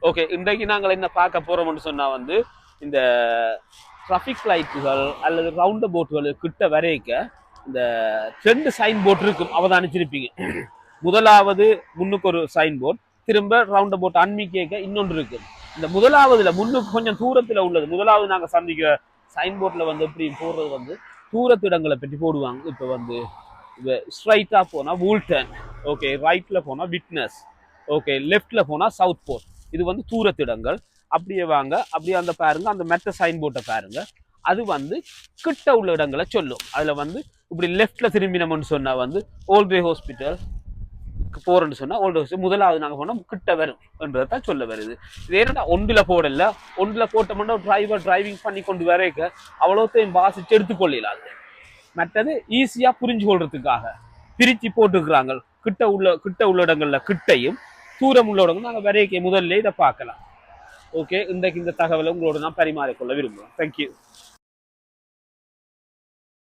Okay, இன்றைக்கு நாங்கள் என்ன பார்க்க போறோம்னு சொன்னா வந்து இந்த டிராஃபிக் லைட்டுகள் அல்லது ரவுண்ட் போட்டுகள் கிட்ட வரைக்க இந்த ரெண்டு சைன் போர்ட் இருக்கும், அவதானிச்சிருப்பீங்க. முதலாவது முன்னுக்கு ஒரு சைன் போர்ட், திரும்ப ரவுண்ட் போட் அன்மிக்க இன்னொன்று இருக்கு. இந்த முதலாவதுல முன்னுக்கு கொஞ்சம் தூரத்துல உள்ளது, முதலாவது நாங்க சந்திக்கிற சைன் போர்ட்ல வந்து எப்படி போடுறது வந்து தூரத்து இடங்களை பற்றி போடுவாங்க. இப்ப வந்து ஸ்ட்ரைட்டா போனா வூல்டன், ஓகே, ரைட்ல போனா விட்னஸ், ஓகே, லெஃப்ட்ல போனா சவுத் போர்ட். இது வந்து தூரத்திடங்கள். அப்படியே வாங்க, அப்படியே அந்த பாருங்க, அந்த மெட்ட சைன் போர்ட்டை பாருங்க. அது வந்து கிட்ட உள்ள இடங்களை சொல்லும். அதுல வந்து இப்படி லெஃப்ட்ல திரும்பினோம்னு சொன்னா வந்து ஓல்ட்வே ஹாஸ்பிட்டல் போறேன்னு சொன்னா ஓல்டு ஹாஸ்பிட்டல் முதலாவது நாங்க போனா கிட்ட வரும் என்றதான் சொல்ல வருது. இது ஏன்னா ஒன்றுல போடல, ஒன்றுல போட்டோம்னா டிரைவர் டிரைவிங் பண்ணி கொண்டு வரைக்க அவ்வளோத்தையும் வாசிச்சு எடுத்துக்கொள்ளலாது. மற்றது ஈஸியா புரிஞ்சு கொள்றதுக்காக பிரிச்சு போட்டுக்கிறாங்க. கிட்ட உள்ள இடங்கள்ல கிட்டையும், தூரம் உள்ள இடங்கள் நாங்கள் வரைக்க முதல்ல இதை பார்க்கலாம். ஓகே, இன்றைக்கு இந்த தகவலை உங்களோட நான் பரிமாறிக்கொள்ள விரும்புகிறேன். தேங்க்யூ.